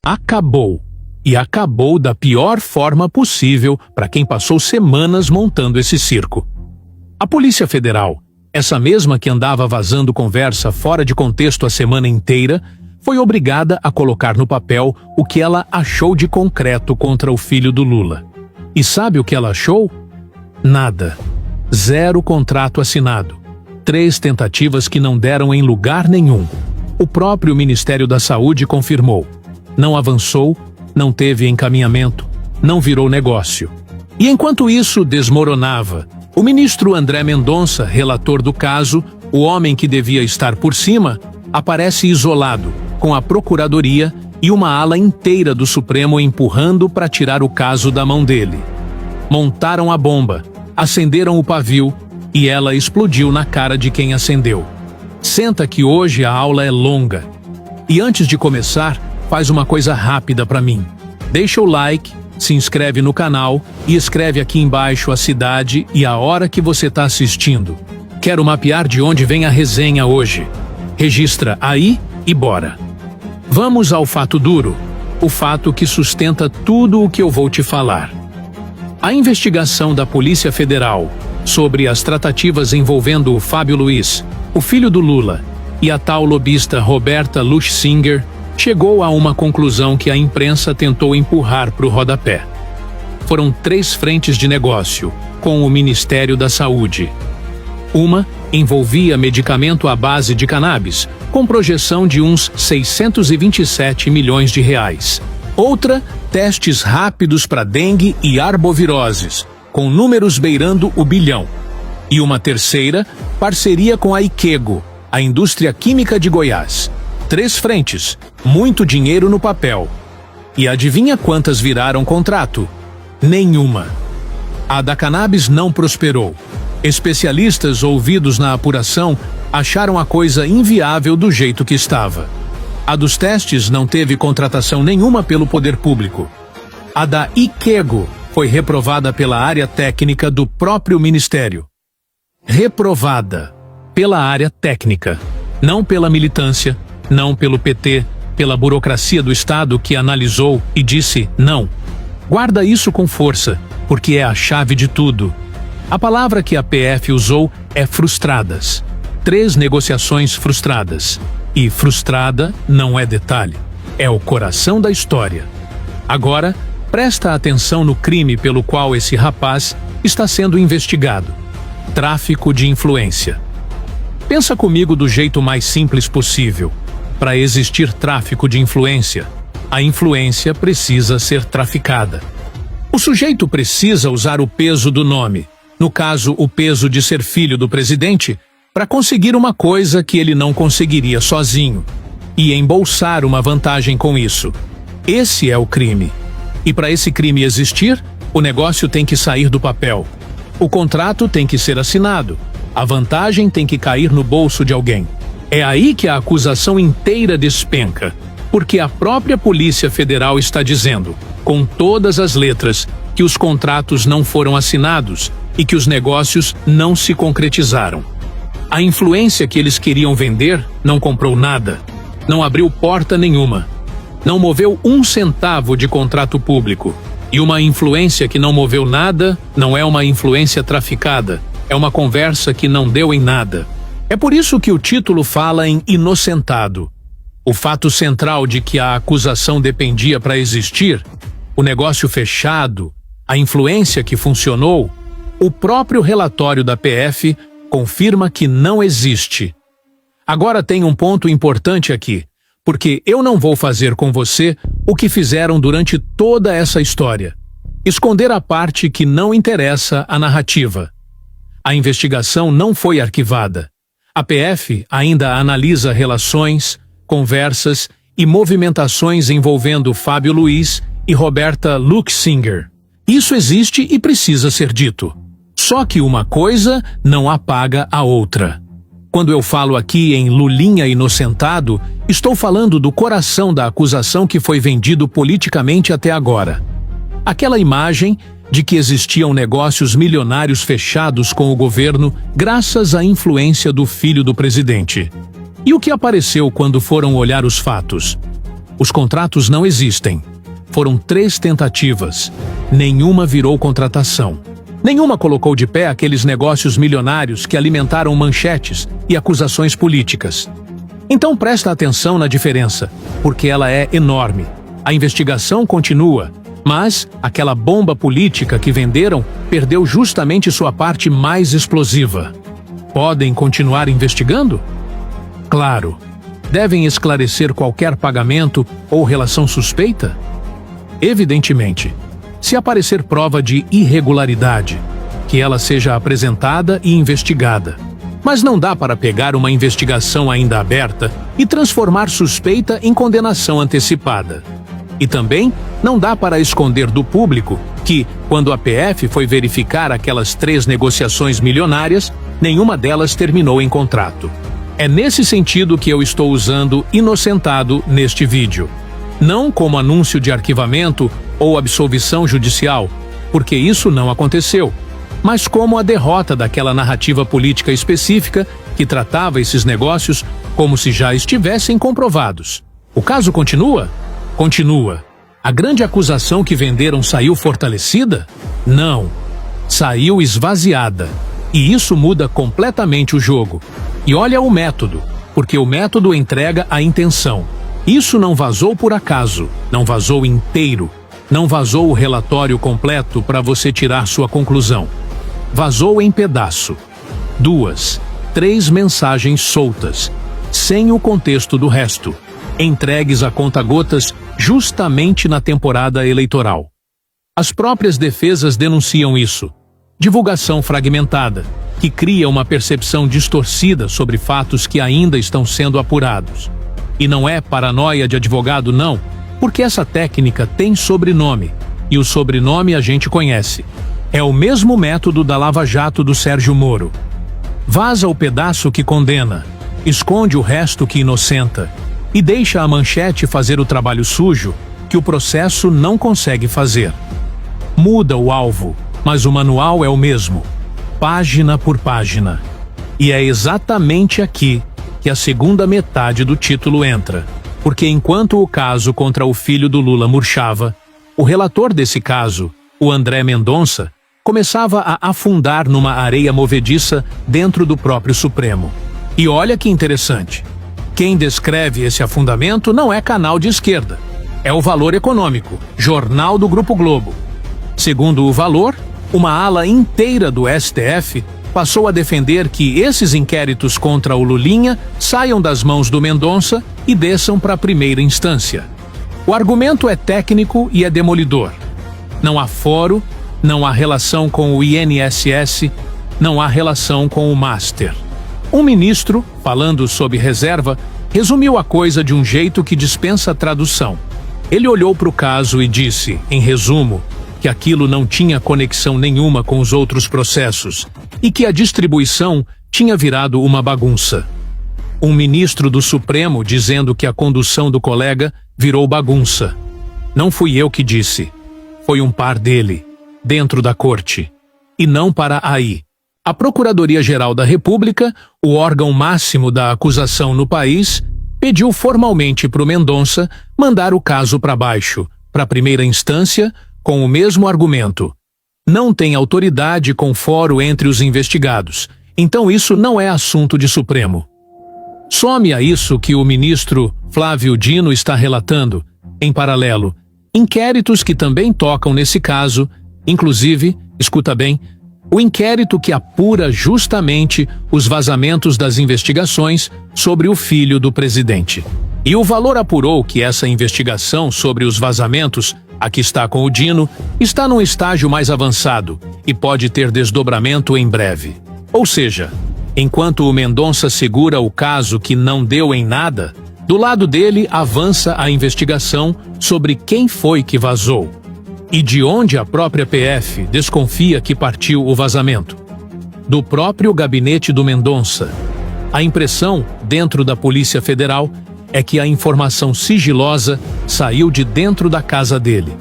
Acabou. E acabou da pior forma possível para quem passou semanas montando esse circo. A Polícia Federal, essa mesma que andava vazando conversa fora de contexto a semana inteira, foi obrigada a colocar no papel o que ela achou de concreto contra o filho do Lula. E sabe o que ela achou? Nada. 0 contrato assinado. 3 tentativas que não deram em lugar nenhum. O próprio Ministério da Saúde confirmou. Não avançou, não teve encaminhamento, não virou negócio. E enquanto isso desmoronava, o ministro André Mendonça, relator do caso, o homem que devia estar por cima, aparece isolado, com a Procuradoria e uma ala inteira do Supremo empurrando para tirar o caso da mão dele. Montaram a bomba, acenderam o pavio e ela explodiu na cara de quem acendeu. Senta que hoje a aula é longa. E antes de começar, faz uma coisa rápida para mim. Deixa o like, se inscreve no canal e escreve aqui embaixo a cidade e a hora que você está assistindo. Quero mapear de onde vem a resenha hoje. Registra aí e bora. Vamos ao fato duro, o fato que sustenta tudo o que eu vou te falar. A investigação da Polícia Federal sobre as tratativas envolvendo o Fábio Luiz, o filho do Lula, e a tal lobista Roberta Luchsinger chegou a uma conclusão que a imprensa tentou empurrar para o rodapé. Foram 3 frentes de negócio com o Ministério da Saúde. Uma envolvia medicamento à base de cannabis, com projeção de uns 627 milhões de reais. Outra, testes rápidos para dengue e arboviroses, com números beirando o bilhão. E uma terceira, parceria com a Ikego, a indústria química de Goiás. 3 frentes, muito dinheiro no papel. E adivinha quantas viraram contrato? Nenhuma. A da cannabis não prosperou. Especialistas ouvidos na apuração acharam a coisa inviável do jeito que estava. A dos testes não teve contratação nenhuma pelo poder público. A da Ikego foi reprovada pela área técnica do próprio ministério. Reprovada pela área técnica, não pela militância, não pelo PT, pela burocracia do Estado que analisou e disse não. Guarda isso com força, porque é a chave de tudo. A palavra que a PF usou é frustradas. 3 negociações frustradas. E frustrada não é detalhe, é o coração da história. Agora, presta atenção no crime pelo qual esse rapaz está sendo investigado. Tráfico de influência. Pensa comigo do jeito mais simples possível. Para existir tráfico de influência, a influência precisa ser traficada. O sujeito precisa usar o peso do nome, no caso o peso de ser filho do presidente, para conseguir uma coisa que ele não conseguiria sozinho, e embolsar uma vantagem com isso. Esse é o crime. E para esse crime existir, o negócio tem que sair do papel. O contrato tem que ser assinado. A vantagem tem que cair no bolso de alguém. É aí que a acusação inteira despenca, porque a própria Polícia Federal está dizendo, com todas as letras, que os contratos não foram assinados e que os negócios não se concretizaram. A influência que eles queriam vender não comprou nada, não abriu porta nenhuma, não moveu 1 centavo de contrato público. E uma influência que não moveu nada não é uma influência traficada, é uma conversa que não deu em nada. É por isso que o título fala em inocentado. O fato central de que a acusação dependia para existir, o negócio fechado, a influência que funcionou, o próprio relatório da PF confirma que não existe. Agora tem um ponto importante aqui, porque eu não vou fazer com você o que fizeram durante toda essa história. Esconder a parte que não interessa à narrativa. A investigação não foi arquivada. A PF ainda analisa relações, conversas e movimentações envolvendo Fábio Luiz e Roberta Luchsinger. Isso existe e precisa ser dito. Só que uma coisa não apaga a outra. Quando eu falo aqui em Lulinha inocentado, estou falando do coração da acusação que foi vendido politicamente até agora. Aquela imagem de que existiam negócios milionários fechados com o governo graças à influência do filho do presidente. E o que apareceu quando foram olhar os fatos? Os contratos não existem. Foram 3 tentativas. Nenhuma virou contratação. Nenhuma colocou de pé aqueles negócios milionários que alimentaram manchetes e acusações políticas. Então presta atenção na diferença, porque ela é enorme. A investigação continua, mas aquela bomba política que venderam perdeu justamente sua parte mais explosiva. Podem continuar investigando? Claro. Devem esclarecer qualquer pagamento ou relação suspeita? Evidentemente. Se aparecer prova de irregularidade, que ela seja apresentada e investigada. Mas não dá para pegar uma investigação ainda aberta e transformar suspeita em condenação antecipada. E também não dá para esconder do público que, quando a PF foi verificar aquelas 3 negociações milionárias, nenhuma delas terminou em contrato. É nesse sentido que eu estou usando inocentado neste vídeo. Não como anúncio de arquivamento ou absolvição judicial, porque isso não aconteceu, mas como a derrota daquela narrativa política específica que tratava esses negócios como se já estivessem comprovados. O caso continua? Continua. A grande acusação que venderam saiu fortalecida? Não. Saiu esvaziada. E isso muda completamente o jogo. E olha o método, porque o método entrega a intenção. Isso não vazou por acaso, não vazou inteiro, não vazou o relatório completo para você tirar sua conclusão. Vazou em pedaço. 2, 3 mensagens soltas, sem o contexto do resto, entregues a conta-gotas justamente na temporada eleitoral. As próprias defesas denunciam isso. Divulgação fragmentada, que cria uma percepção distorcida sobre fatos que ainda estão sendo apurados. E não é paranoia de advogado, não, porque essa técnica tem sobrenome, e o sobrenome a gente conhece. É o mesmo método da Lava Jato do Sérgio Moro. Vaza o pedaço que condena, esconde o resto que inocenta, e deixa a manchete fazer o trabalho sujo que o processo não consegue fazer. Muda o alvo, mas o manual é o mesmo, página por página. E é exatamente aqui que a segunda metade do título entra, porque enquanto o caso contra o filho do Lula murchava, o relator desse caso, o André Mendonça, começava a afundar numa areia movediça dentro do próprio Supremo. E olha que interessante. Quem descreve esse afundamento não é canal de esquerda. É o Valor Econômico, jornal do Grupo Globo. Segundo o Valor, uma ala inteira do STF passou a defender que esses inquéritos contra o Lulinha saiam das mãos do Mendonça e desçam para a primeira instância. O argumento é técnico e é demolidor. Não há foro, não há relação com o INSS, não há relação com o Master. Um ministro, falando sob reserva, resumiu a coisa de um jeito que dispensa tradução. Ele olhou para o caso e disse, em resumo, que aquilo não tinha conexão nenhuma com os outros processos e que a distribuição tinha virado uma bagunça. Um ministro do Supremo dizendo que a condução do colega virou bagunça. Não fui eu que disse. Foi um par dele, dentro da corte. E não para aí. A Procuradoria-Geral da República, o órgão máximo da acusação no país, pediu formalmente para o Mendonça mandar o caso para baixo, para a primeira instância, com o mesmo argumento. Não tem autoridade com foro entre os investigados, então isso não é assunto de Supremo. Some a isso que o ministro Flávio Dino está relatando, em paralelo, inquéritos que também tocam nesse caso, inclusive, escuta bem, o inquérito que apura justamente os vazamentos das investigações sobre o filho do presidente. E o Valor apurou que essa investigação sobre os vazamentos, aqui está com o Dino, está num estágio mais avançado e pode ter desdobramento em breve. Ou seja, enquanto o Mendonça segura o caso que não deu em nada, do lado dele avança a investigação sobre quem foi que vazou. E de onde a própria PF desconfia que partiu o vazamento? Do próprio gabinete do Mendonça. A impressão, dentro da Polícia Federal, é que a informação sigilosa saiu de dentro da casa dele.